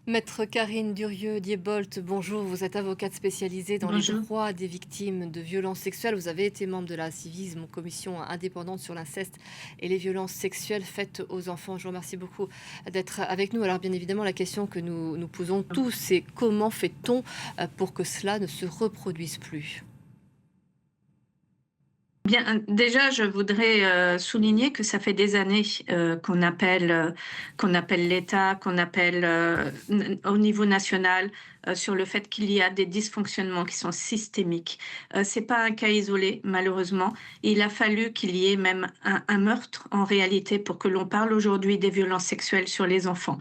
Maître Karine Durieux-Diebolt, bonjour. Vous êtes avocate spécialisée dans les Bonjour. droits des victimes de violences sexuelles. Vous avez été membre de la Civisme, commission indépendante sur l'inceste et les violences sexuelles faites aux enfants. Je vous remercie beaucoup d'être avec nous. Alors, bien évidemment, la question que nous posons tous, c'est comment fait-on pour que cela ne se reproduise plus? Bien, déjà, je voudrais souligner que ça fait des années qu'on appelle l'État, qu'on appelle au niveau national sur le fait qu'il y a des dysfonctionnements qui sont systémiques. C'est pas un cas isolé, malheureusement. Il a fallu qu'il y ait même un meurtre en réalité pour que l'on parle aujourd'hui des violences sexuelles sur les enfants.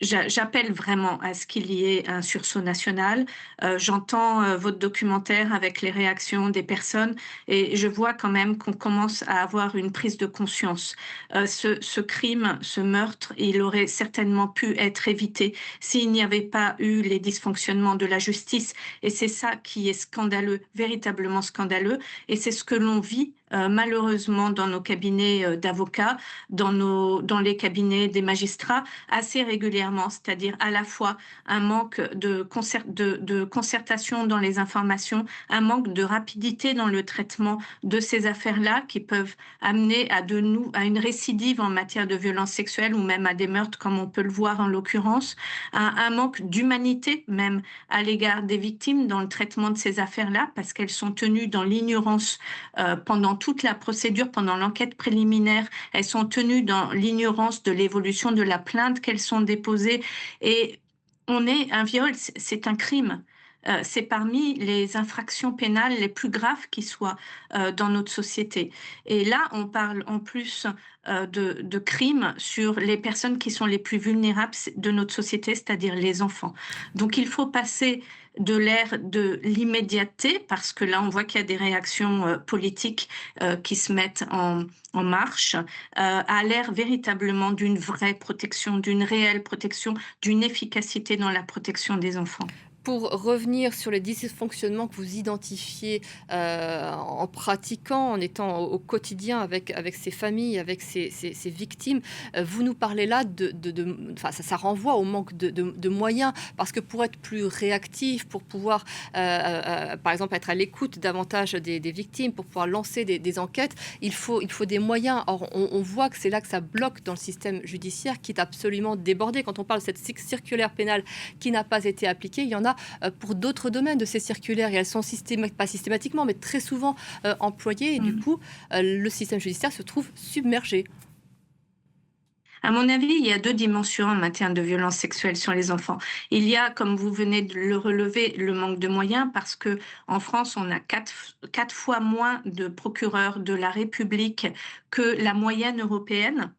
J'appelle vraiment à ce qu'il y ait un sursaut national. J'entends votre documentaire avec les réactions des personnes et je vois quand même qu'on commence à avoir une prise de conscience. Ce crime, ce meurtre, il aurait certainement pu être évité s'il n'y avait pas eu les dysfonctionnements de la justice. Et c'est ça qui est scandaleux, véritablement scandaleux. Et c'est ce que l'on vit malheureusement dans nos cabinets d'avocats, dans les cabinets des magistrats assez régulièrement, c'est-à-dire à la fois un manque de concertation dans les informations, un manque de rapidité dans le traitement de ces affaires-là qui peuvent amener à une récidive en matière de violences sexuelles ou même à des meurtres comme on peut le voir en l'occurrence, un manque d'humanité même à l'égard des victimes dans le traitement de ces affaires-là parce qu'elles sont tenues dans l'ignorance pendant toute la procédure, pendant l'enquête préliminaire, elles sont tenues dans l'ignorance de l'évolution de la plainte qu'elles sont déposées. Et un viol, c'est un crime. C'est parmi les infractions pénales les plus graves qui soient dans notre société. Et là, on parle en plus de crimes sur les personnes qui sont les plus vulnérables de notre société, c'est-à-dire les enfants. Donc il faut passer de l'ère de l'immédiateté, parce que là, on voit qu'il y a des réactions politiques qui se mettent en marche, à l'ère véritablement d'une vraie protection, d'une réelle protection, d'une efficacité dans la protection des enfants. Pour revenir sur les dysfonctionnements que vous identifiez, en pratiquant, en étant au quotidien avec ces familles, avec ces victimes, vous nous parlez là enfin, ça renvoie au manque de moyens. Parce que pour être plus réactif, pour pouvoir, par exemple, être à l'écoute davantage des victimes, pour pouvoir lancer des enquêtes, il faut des moyens. Or, on voit que c'est là que ça bloque dans le système judiciaire qui est absolument débordé. Quand on parle de cette circulaire pénale qui n'a pas été appliquée, il y en a pour d'autres domaines de ces circulaires et elles sont pas systématiquement, mais très souvent employées et du Mm. coup, le système judiciaire se trouve submergé. À mon avis, il y a deux dimensions en matière de violence sexuelle sur les enfants. Il y a, comme vous venez de le relever, le manque de moyens parce que en France, on a quatre fois moins de procureurs de la République que la moyenne européenne.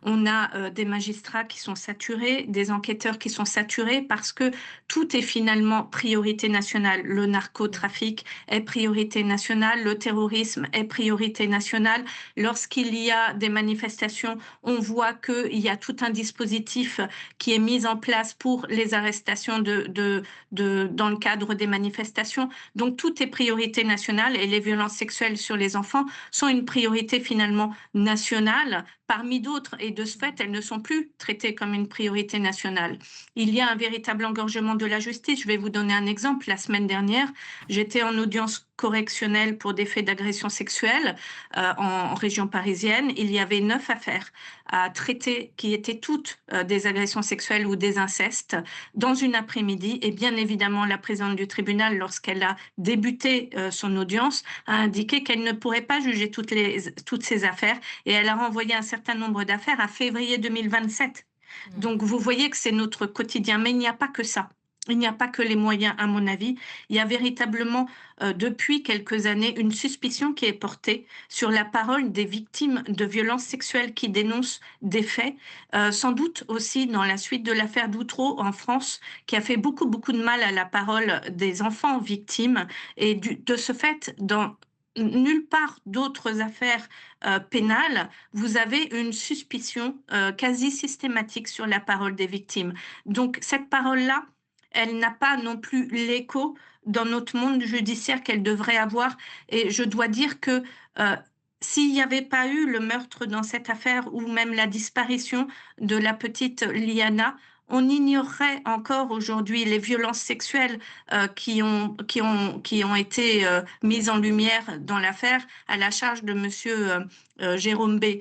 On a des magistrats qui sont saturés, des enquêteurs qui sont saturés parce que tout est finalement priorité nationale. Le narcotrafic est priorité nationale, le terrorisme est priorité nationale. Lorsqu'il y a des manifestations, on voit qu'il y a tout un dispositif qui est mis en place pour les arrestations dans le cadre des manifestations. Donc tout est priorité nationale et les violences sexuelles sur les enfants sont une priorité finalement nationale parmi d'autres, et de ce fait, elles ne sont plus traitées comme une priorité nationale. Il y a un véritable engorgement de la justice. Je vais vous donner un exemple. La semaine dernière, j'étais en audience correctionnelle pour des faits d'agression sexuelle en région parisienne. Il y avait 9 affaires à traiter qui étaient toutes des agressions sexuelles ou des incestes dans une après-midi. Et bien évidemment, la présidente du tribunal, lorsqu'elle a débuté son audience, a indiqué qu'elle ne pourrait pas juger toutes ces affaires et elle a renvoyé un certain nombre d'affaires à février 2027. Mmh. Donc vous voyez que c'est notre quotidien, mais il n'y a pas que ça. Il n'y a pas que les moyens, à mon avis. Il y a véritablement, depuis quelques années, une suspicion qui est portée sur la parole des victimes de violences sexuelles qui dénoncent des faits, sans doute aussi dans la suite de l'affaire d'Outreau en France, qui a fait beaucoup, beaucoup de mal à la parole des enfants victimes. Et de ce fait, dans nulle part d'autres affaires pénales, vous avez une suspicion quasi systématique sur la parole des victimes. Donc cette parole-là, elle n'a pas non plus l'écho dans notre monde judiciaire qu'elle devrait avoir. Et je dois dire que euh, s'il n'y avait pas eu le meurtre dans cette affaire ou même la disparition de la petite Liana, on ignorerait encore aujourd'hui les violences sexuelles qui ont été mises en lumière dans l'affaire à la charge de monsieur Jérôme B,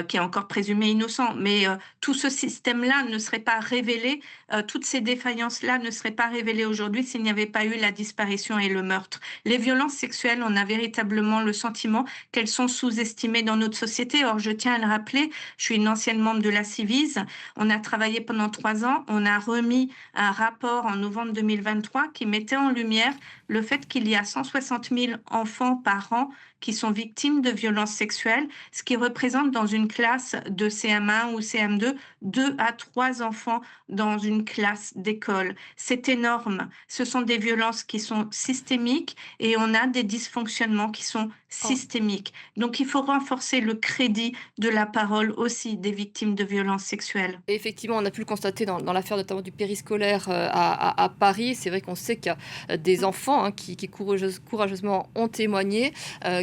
qui est encore présumé innocent. Mais tout ce système-là ne serait pas révélé, toutes ces défaillances-là ne seraient pas révélées aujourd'hui s'il n'y avait pas eu la disparition et le meurtre. Les violences sexuelles, on a véritablement le sentiment qu'elles sont sous-estimées dans notre société. Or, je tiens à le rappeler, je suis une ancienne membre de la Civise. On a travaillé pendant 3 ans. On a remis un rapport en novembre 2023 qui mettait en lumière le fait qu'il y a 160 000 enfants par an qui sont victimes de violences sexuelles, ce qui représente dans une classe de CM1 ou CM2, 2 à 3 enfants dans une classe d'école. C'est énorme. Ce sont des violences qui sont systémiques et on a des dysfonctionnements qui sont systémiques. Donc il faut renforcer le crédit de la parole aussi des victimes de violences sexuelles. Et effectivement, on a pu le constater dans l'affaire notamment du périscolaire à Paris. C'est vrai qu'on sait qu'il y a des enfants qui courageusement ont témoigné,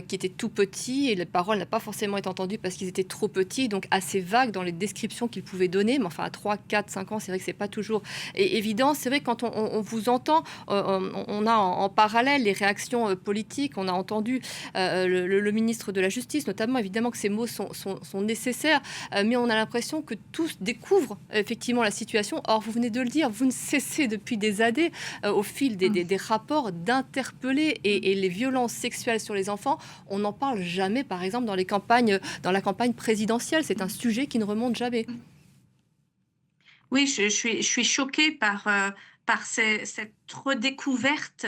qui étaient tout petits et les paroles n'ont pas forcément été entendues parce qu'ils étaient trop petits, donc assez vagues dans les descriptions qu'ils pouvaient donner. Mais enfin, à 3, 4, 5 ans, c'est vrai que c'est pas toujours évident. C'est vrai que quand on vous entend, on a en parallèle les réactions politiques. On a entendu le ministre de la Justice, notamment, évidemment que ces mots sont nécessaires, mais on a l'impression que tous découvrent effectivement la situation. Or, vous venez de le dire, vous ne cessez depuis des années, au fil des rapports, d'interpeller et les violences sexuelles sur les enfants, on n'en parle jamais, par exemple, dans la campagne présidentielle. C'est un sujet qui ne remonte jamais. Oui, je suis choquée par cette redécouverte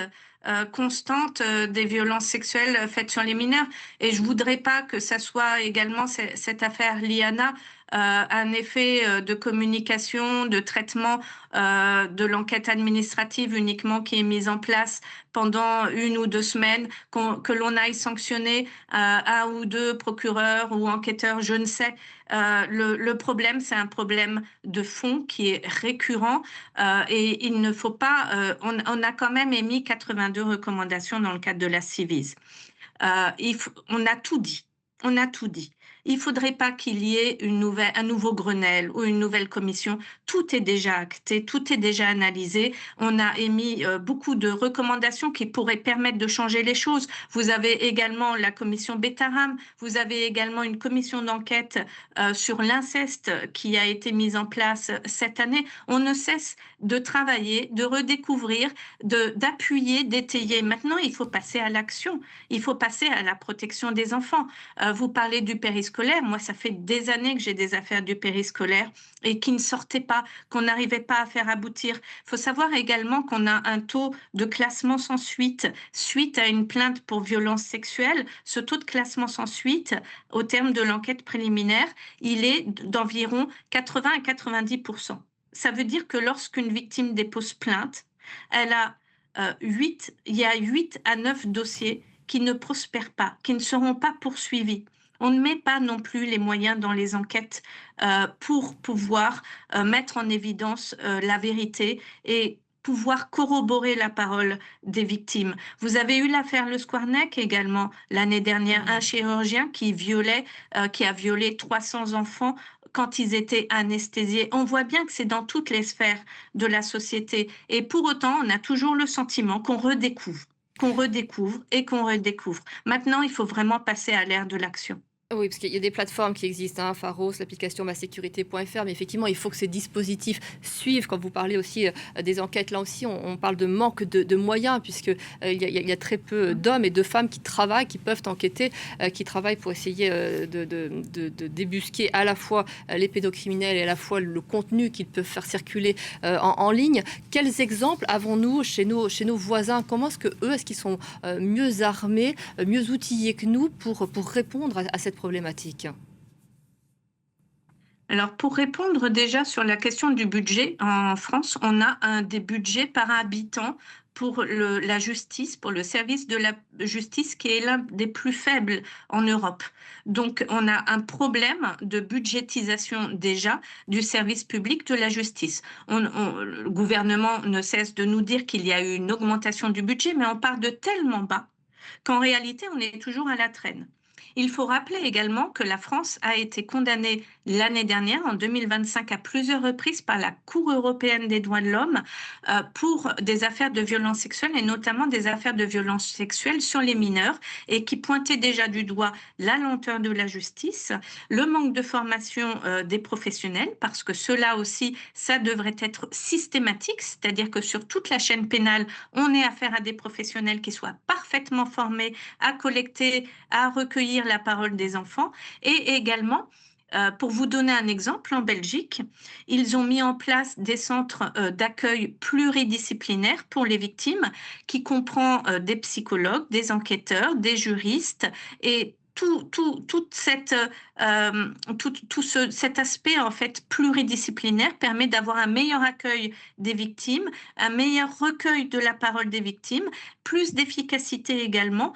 constante des violences sexuelles faites sur les mineurs. Et je voudrais pas que ça soit également cette affaire Liana un effet de communication, de traitement de l'enquête administrative uniquement qui est mise en place pendant 1 ou 2 semaines, que l'on aille sanctionner 1 ou 2 procureurs ou enquêteurs, je ne sais. Le problème, c'est un problème de fond qui est récurrent et il ne faut pas. On a quand même émis 82 recommandations dans le cadre de la Civise. On a tout dit. On a tout dit. Il ne faudrait pas qu'il y ait un nouveau Grenelle ou une nouvelle commission. Tout est déjà acté, tout est déjà analysé. On a émis beaucoup de recommandations qui pourraient permettre de changer les choses. Vous avez également la commission Betaram, vous avez également une commission d'enquête sur l'inceste qui a été mise en place cette année. On ne cesse de travailler, de redécouvrir, d'appuyer, d'étayer. Maintenant, il faut passer à l'action. Il faut passer à la protection des enfants. Vous parlez du périscolaire. Moi, ça fait des années que j'ai des affaires du périscolaire et qui ne sortaient pas, qu'on n'arrivait pas à faire aboutir. Il faut savoir également qu'on a un taux de classement sans suite suite à une plainte pour violence sexuelle. Ce taux de classement sans suite, au terme de l'enquête préliminaire, il est d'environ 80 à 90%. Ça veut dire que lorsqu'une victime dépose plainte, elle a il y a 8 à 9 dossiers qui ne prospèrent pas, qui ne seront pas poursuivis. On ne met pas non plus les moyens dans les enquêtes pour pouvoir mettre en évidence la vérité et pouvoir corroborer la parole des victimes. Vous avez eu l'affaire Le Squarneck également l'année dernière, un chirurgien qui a violé 300 enfants quand ils étaient anesthésiés. On voit bien que c'est dans toutes les sphères de la société. Et pour autant, on a toujours le sentiment qu'on redécouvre et qu'on redécouvre. Maintenant, il faut vraiment passer à l'ère de l'action. Oui, parce qu'il y a des plateformes qui existent, Pharos, l'application masécurité.fr, mais effectivement, il faut que ces dispositifs suivent. Quand vous parlez aussi des enquêtes, là aussi, on parle de manque de moyens, puisque il y a très peu d'hommes et de femmes qui travaillent, qui peuvent enquêter, qui travaillent pour essayer de débusquer à la fois les pédocriminels et à la fois le contenu qu'ils peuvent faire circuler en ligne. Quels exemples avons-nous chez nos voisins? Comment est-ce qu'ils sont mieux armés, mieux outillés que nous pour répondre à cette problématique? Alors, pour répondre déjà sur la question du budget, en France, on a des budgets par habitant pour la justice, pour le service de la justice, qui est l'un des plus faibles en Europe. Donc, on a un problème de budgétisation déjà du service public de la justice. Le gouvernement ne cesse de nous dire qu'il y a eu une augmentation du budget, mais on part de tellement bas qu'en réalité, on est toujours à la traîne. Il faut rappeler également que la France a été condamnée l'année dernière, en 2025, à plusieurs reprises par la Cour européenne des droits de l'homme pour des affaires de violences sexuelles et notamment des affaires de violences sexuelles sur les mineurs et qui pointait déjà du doigt la lenteur de la justice, le manque de formation des professionnels, parce que cela aussi, ça devrait être systématique, c'est-à-dire que sur toute la chaîne pénale, on ait affaire à des professionnels qui soient parfaitement formés à collecter, à recueillir la parole des enfants. Et également, pour vous donner un exemple, en Belgique, ils ont mis en place des centres d'accueil pluridisciplinaires pour les victimes, qui comprend des psychologues, des enquêteurs, des juristes et cet aspect en fait pluridisciplinaire permet d'avoir un meilleur accueil des victimes, un meilleur recueil de la parole des victimes, plus d'efficacité également.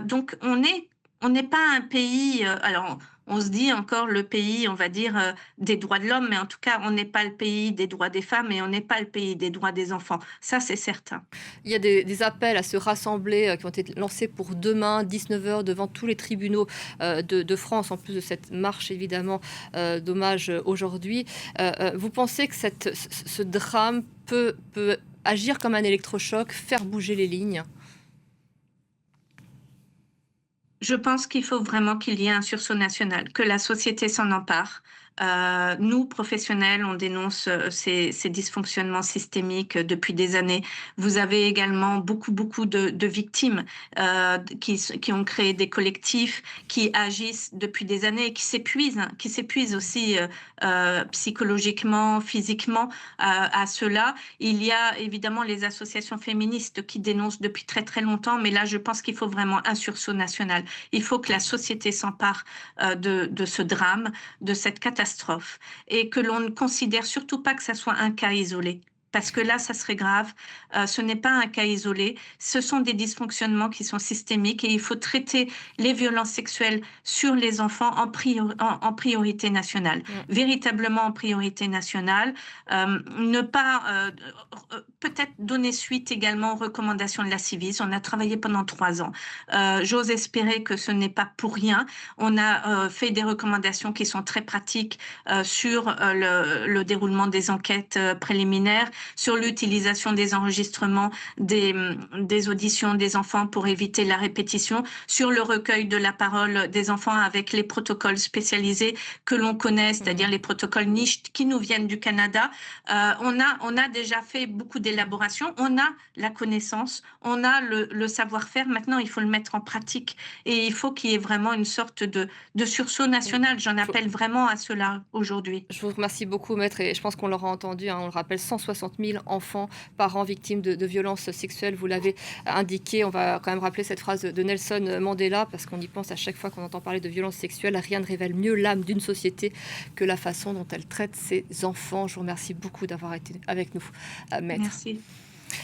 Donc on n'est pas un pays, alors on se dit encore le pays, on va dire, des droits de l'homme, mais en tout cas, on n'est pas le pays des droits des femmes et on n'est pas le pays des droits des enfants. Ça, c'est certain. Il y a des appels à se rassembler qui ont été lancés pour demain, 19 h, devant tous les tribunaux de France, en plus de cette marche évidemment d'hommage aujourd'hui. Vous pensez que ce drame peut agir comme un électrochoc, faire bouger les lignes? Je pense qu'il faut vraiment qu'il y ait un sursaut national, que la société s'en empare. Nous, professionnels, on dénonce ces dysfonctionnements systémiques depuis des années. Vous avez également beaucoup de victimes qui ont créé des collectifs, qui agissent depuis des années et qui s'épuisent aussi psychologiquement, physiquement à cela. Il y a évidemment les associations féministes qui dénoncent depuis très longtemps, mais là, je pense qu'il faut vraiment un sursaut national. Il faut que la société s'empare de ce drame, de cette catastrophe, et que l'on ne considère surtout pas que ça soit un cas isolé. Parce que là, ça serait grave. Ce n'est pas un cas isolé. Ce sont des dysfonctionnements qui sont systémiques et il faut traiter les violences sexuelles sur les enfants en priorité nationale. Véritablement en priorité nationale. Ne pas peut-être donner suite également aux recommandations de la Civis. On a travaillé pendant 3 ans. J'ose espérer que ce n'est pas pour rien. On a fait des recommandations qui sont très pratiques sur le déroulement des enquêtes préliminaires, sur l'utilisation des enregistrements des auditions des enfants pour éviter la répétition, sur le recueil de la parole des enfants avec les protocoles spécialisés que l'on connaît, c'est-à-dire les protocoles niches qui nous viennent du Canada. On a déjà fait beaucoup d'élaborations, on a la connaissance, on a le savoir-faire. Maintenant, il faut le mettre en pratique et il faut qu'il y ait vraiment une sorte de sursaut national. J'en appelle vraiment à cela aujourd'hui. Je vous remercie beaucoup, maître, et je pense qu'on l'aura entendu, hein, on le rappelle, 160 000 enfants par an victimes de violences sexuelles, vous l'avez indiqué. On va quand même rappeler cette phrase de Nelson Mandela, parce qu'on y pense à chaque fois qu'on entend parler de violences sexuelles. Rien ne révèle mieux l'âme d'une société que la façon dont elle traite ses enfants. Je vous remercie beaucoup d'avoir été avec nous, maître. Merci.